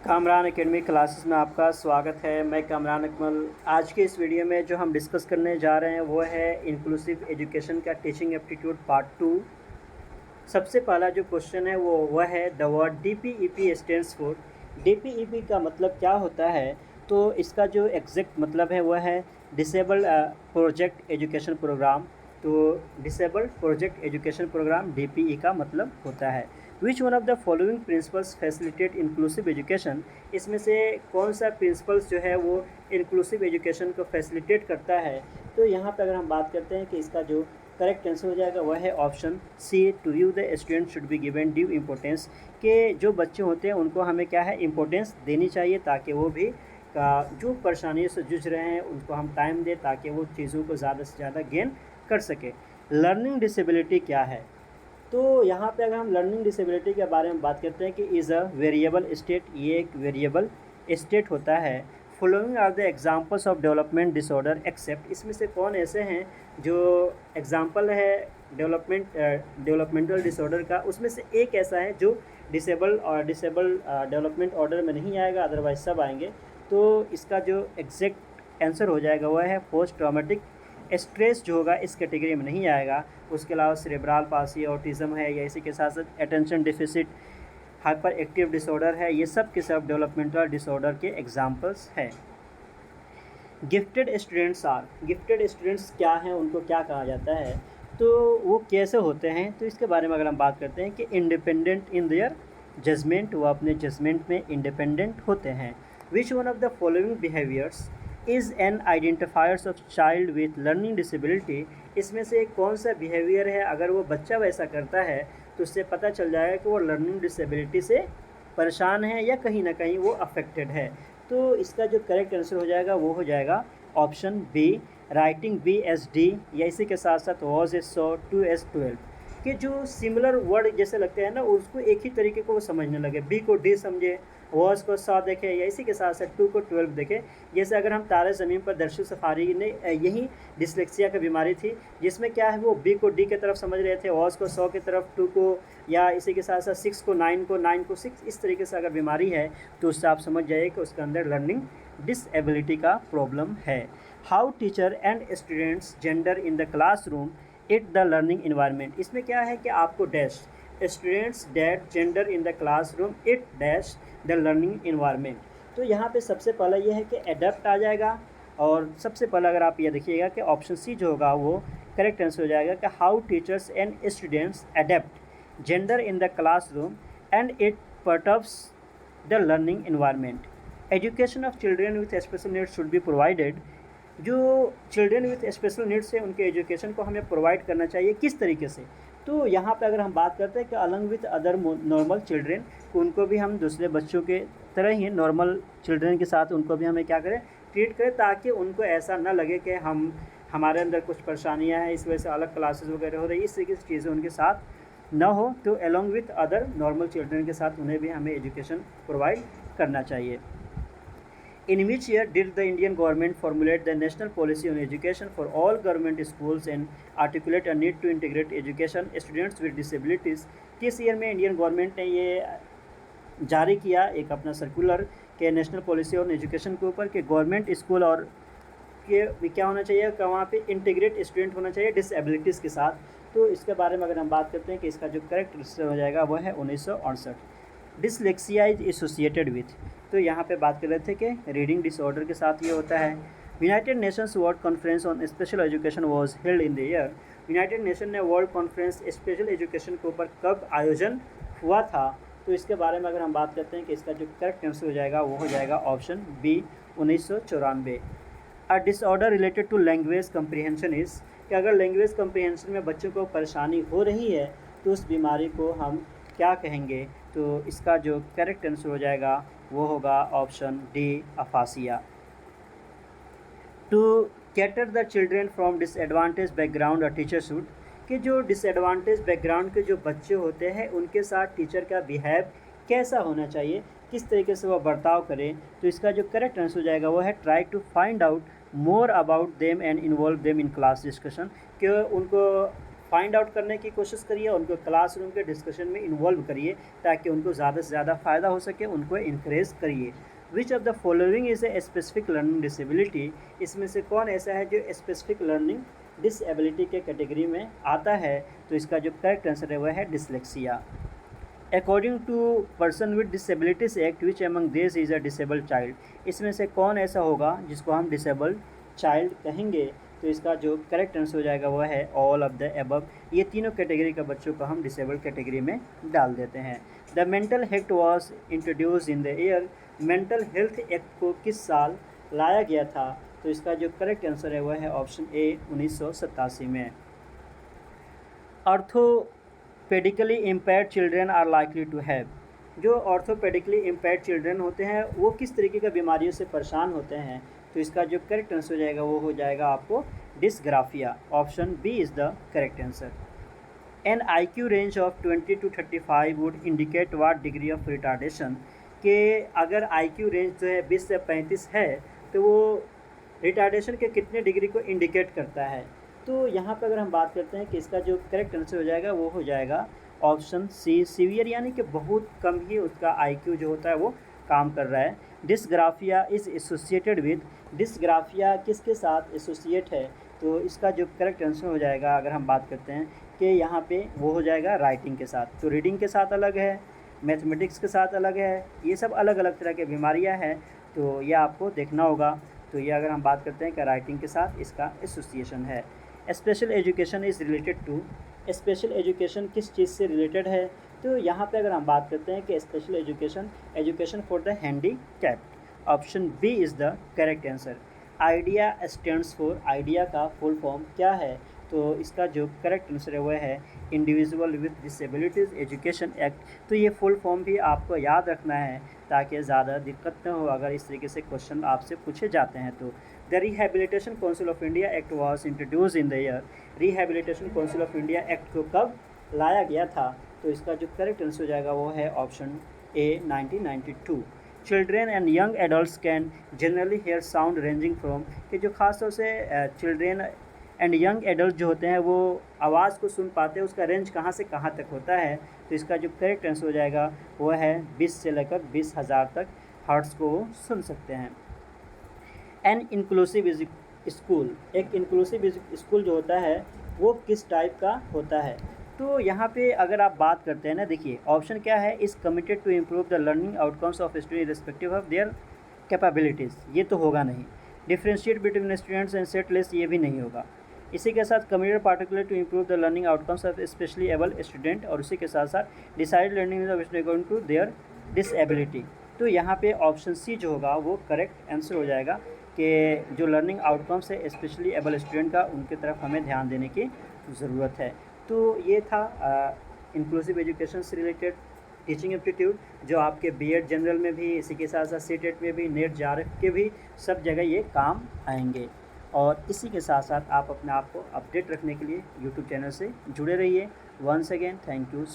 Kamran academy classes में आपका स्वागत है। मैं कामरान अकमल। आज के इस वीडियो में जो हम डिस्कस करने जा रहे हैं वो है इंक्लूसिव एजुकेशन का टीचिंग एप्टीट्यूड पार्ट 2। सबसे पहला जो क्वेश्चन है वह है the word DPEP stands for. DPEP का मतलब क्या होता है? तो इसका जो एग्जैक्ट मतलब है वह है डिसेबल्ड प्रोजेक्ट एजुकेशन प्रोग्राम। तो disabled project education program DPE का मतलब होता है। Which one of the following principles facilitate inclusive education. इसमें से कौन सा प्रिंसिपल्स जो है वो इंक्लूसिव एजुकेशन को फैसिलिटेट करता है? तो यहाँ पर अगर हम बात करते हैं कि इसका जो करेक्ट आंसर हो जाएगा वह है option C, to you the student should be given due importance. के जो बच्चे होते हैं उनको हमें क्या है इम्पोर्टेंस देनी चाहिए ताकि वो भी जो परेशानियों से जूझ रहे हैं उनको हम टाइम दें ताकि वो चीज़ों को ज़्यादा से ज़्यादा गेन कर सके। लर्निंग डिसेबिलिटी क्या है? तो यहाँ पे अगर हम लर्निंग डिसेबिलिटी के बारे में बात करते हैं कि इज़ अ वेरिएबल स्टेट, ये एक वेरिएबल स्टेट होता है। Following are the examples of development disorder except. इसमें से कौन ऐसे हैं जो एग्जांपल है डेवलपमेंटल डिसऑर्डर का? उसमें से एक ऐसा है जो डिसेबल डेवलपमेंट ऑर्डर में नहीं आएगा, अदरवाइज सब आएंगे। तो इसका जो एग्जैक्ट आंसर हो जाएगा वह है पोस्ट ट्रॉमेटिक स्ट्रेस, जो होगा इस कैटेगरी में नहीं आएगा। उसके अलावा सेरेब्रल पाल्सी, ऑटिज़म है, या इसी के साथ साथ attention deficit hyper active disorder है, ये सब के सब डेवलपमेंटल डिसऑर्डर के एग्जांपल्स हैं। Gifted students are, gifted students क्या हैं, उनको क्या कहा जाता है, तो वो कैसे होते हैं? तो इसके बारे में अगर हम बात करते हैं कि इंडिपेंडेंट इन देयर जजमेंट, वो अपने जजमेंट में इंडिपेंडेंट होते हैं। विच one of the following behaviours is an identifiers of child with learning disability. इसमें से कौन सा बिहेवियर है, अगर वो बच्चा वैसा करता है तो उससे पता चल जाएगा कि वो लर्निंग डिसेबिलिटी से परेशान है या कहीं ना कहीं वो अफेक्टेड है। तो इसका जो करेक्ट आंसर हो जाएगा वो हो जाएगा ऑप्शन बी, राइटिंग BSD, या इसी के साथ साथ वॉज ए सॉ 2S12 कि जो सिमिलर वर्ड जैसे लगते हैं ना उसको एक ही तरीके को वो समझने लगे। बी को डी समझे, वॉज को सॉ देखे, या इसी के साथ साथ 2 को 12 देखे। जैसे अगर हम तारे ज़मीन पर दर्शु सफारी ने यही डिस्लेक्सिया की बीमारी थी जिसमें क्या है वो बी को डी की तरफ समझ रहे थे, वॉज को सॉ की तरफ, 2 को, या इसी के साथ साथ 6 को 9 को, 9 को 6, इस तरीके से अगर बीमारी है तो उससे आप समझ जाइए कि उसके अंदर लर्निंग डिसेबिलिटी का प्रॉब्लम है। How teacher and students gender in the classroom it the learning environment. इसमें क्या है कि आपको dash students that gender in the classroom it dash the learning environment. तो यहाँ पे सबसे पहला ये है कि एडेप्ट आ जाएगा, और सबसे पहला अगर आप ये देखिएगा कि ऑप्शन सी जो होगा वो करेक्ट आंसर हो जाएगा कि how teachers and students adapt gender in the classroom and it perturbs the learning environment. Education of children with special needs should be provided. जो चिल्ड्रेन विथ स्पेशल नीड्स है उनके education को हमें provide करना चाहिए किस तरीके से? तो यहाँ पे अगर हम बात करते हैं कि Alang with other normal children, उनको भी हम दूसरे बच्चों के तरह ही नॉर्मल चिल्ड्रेन के साथ उनको भी हमें क्या करें, ट्रीट करें, ताकि उनको ऐसा ना लगे कि हमारे अंदर कुछ परेशानियाँ हैं इस वजह से अलग क्लासेस वगैरह हो रही है, इस तरीके से चीज़ें उनके साथ ना हो। तो along with other normal children के साथ उन्हें भी हमें एजुकेशन प्रोवाइड करना चाहिए। In which year did the Indian government formulate the national policy on education for all government schools and articulate a need to integrate education students with disabilities? किस year में Indian government ने ये जारी किया एक अपना सर्कुलर के national policy on education के ऊपर कि गवर्नमेंट स्कूल और के क्या होना चाहिए कि वहाँ पे इंटीग्रेट स्टूडेंट होना चाहिए डिसेबिलिटीज़ के साथ। तो इसके बारे में अगर हम बात करते हैं कि इसका जो करेक्ट आंसर हो जाएगा वह है 1968। Dyslexia is associated with. तो यहाँ पे बात कर रहे थे कि रीडिंग डिसऑर्डर के साथ ये होता है। United Nations world conference on special education was held in the year. United nation ने वर्ल्ड कॉन्फ्रेंस स्पेशल एजुकेशन के ऊपर कब आयोजन हुआ था? तो इसके बारे में अगर हम बात करते हैं कि इसका जो करेक्ट आंसर हो जाएगा वो हो जाएगा option B, 1994। A disorder related to language comprehension is, कि अगर लैंग्वेज कम्प्रीहेंशन में बच्चों को परेशानी हो रही है तो उस बीमारी को हम क्या कहेंगे? तो इसका जो करेक्ट आंसर हो जाएगा वो होगा option D, aphasia. To cater the children from disadvantage background a teacher should, कि जो डिसएडवांटेज बैकग्राउंड के जो बच्चे होते हैं उनके साथ टीचर का बिहेव कैसा होना चाहिए, किस तरीके से वह बर्ताव करें? तो इसका जो करेक्ट आंसर हो जाएगा वो है try to find out more about them and involve them in class discussion, कि उनको फाइंड आउट करने की कोशिश करिए, उनको क्लासरूम के डिस्कशन में इन्वॉल्व करिए ताकि उनको ज़्यादा से ज़्यादा फ़ायदा हो सके, उनको इनक्रेज करिए। Which of the following is a specific learning disability, इसमें से कौन ऐसा है जो स्पेसिफिक लर्निंग डिसेबिलिटी के कैटेगरी में आता है? तो इसका जो करेक्ट आंसर है वह है dyslexia. According to person with disabilities act which among this is a disabled child, इसमें से कौन ऐसा होगा जिसको हम डिसेबल्ड चाइल्ड कहेंगे? तो इसका जो करेक्ट आंसर हो जाएगा वह है ऑल ऑफ द अबव। ये तीनों कैटेगरी के बच्चों को हम डिसेबल्ड कैटेगरी में डाल देते हैं। The mental act was introduce in the year, mental health act को किस साल लाया गया था? तो इसका जो करेक्ट आंसर है वह है ऑप्शन ए 1987 में। Orthopaedically impaired children are likely to have, जो ऑर्थोपेडिकली इम्पेयर्ड चिल्ड्रेन होते हैं वो किस तरीके की बीमारियों से परेशान होते हैं? तो इसका जो करेक्ट आंसर हो जाएगा वो हो जाएगा आपको dysgraphia. Option B is the correct answer. An IQ range of 20 to 35 would indicate what degree of retardation, कि अगर IQ रेंज जो है 20 से 35 है तो वो रिटार्डेशन के कितने डिग्री को इंडिकेट करता है? तो यहाँ पर अगर हम बात करते हैं कि इसका जो करेक्ट आंसर हो जाएगा वो हो जाएगा ऑप्शन सी सीवियर, यानी कि बहुत कम ही उसका IQ जो होता है वो काम कर रहा है। Dysgraphia is associated with, dysgraphia किसके साथ एसोसिएट है? तो इसका जो करेक्ट आंसर हो जाएगा अगर हम बात करते हैं कि यहाँ पे वो हो जाएगा राइटिंग के साथ। तो रीडिंग के साथ अलग है, मैथमेटिक्स के साथ अलग है, ये सब अलग अलग तरह की बीमारियाँ हैं, तो ये आपको देखना होगा। तो ये अगर हम बात करते हैं कि राइटिंग के साथ इसका एसोसिएशन है। Special education is related to, special education किस चीज़ से रिलेटेड है? तो यहाँ पे अगर हम बात करते हैं कि special education, education for the handicapped. Option B is the correct answer. IDEA stands for, IDEA का फुल फॉर्म क्या है? तो इसका जो करेक्ट आंसर है वह है individual with disabilities education act. तो ये फुल फॉर्म भी आपको याद रखना है ताकि ज़्यादा दिक्कत न हो अगर इस तरीके से क्वेश्चन आपसे पूछे जाते हैं। तो the rehabilitation council of India act was introduce in the year, rehabilitation council of India act को कब लाया गया था? तो इसका जो करेक्ट आंसर हो जाएगा वो है option A 1992। Children and young adults can generally hear sound ranging from, कि जो खास तौर से चिल्ड्रेन एंड यंग एडल्ट जो होते हैं वो आवाज़ को सुन पाते हैं, उसका रेंज कहाँ से कहाँ तक होता है? तो इसका जो करेक्ट आंसर हो जाएगा वो है 20 से लेकर 20,000 तक हर्ट्ज़ को वो सुन सकते हैं। एन इंक्लूसिव स्कूल, एक इंक्लूसिव स्कूल जो होता है वो किस टाइप का होता है? तो यहाँ पे अगर आप बात करते हैं ना, देखिए ऑप्शन क्या है, is committed to improve the learning outcomes of student respective of their capabilities, ये तो होगा नहीं। Differentiate between students and set list, ये भी नहीं होगा। इसी के साथ committed particular to improve the learning outcomes of specially able student, और उसी के साथ साथ decide learning according to their disability. तो यहाँ पे ऑप्शन सी जो होगा वो करेक्ट आंसर हो जाएगा कि जो लर्निंग आउटकम्स है स्पेशली एबल स्टूडेंट का, उनकी तरफ हमें ध्यान देने की ज़रूरत है। तो ये था इंक्लूसिव एजुकेशन से रिलेटेड टीचिंग एप्टीट्यूड, जो आपके बीएड जनरल में भी, इसी के साथ साथ सीटेट में भी, नेट JRF के भी सब जगह ये काम आएंगे। और इसी के साथ साथ आप अपने आप को अपडेट रखने के लिए यूट्यूब चैनल से जुड़े रहिए। Once again thank you so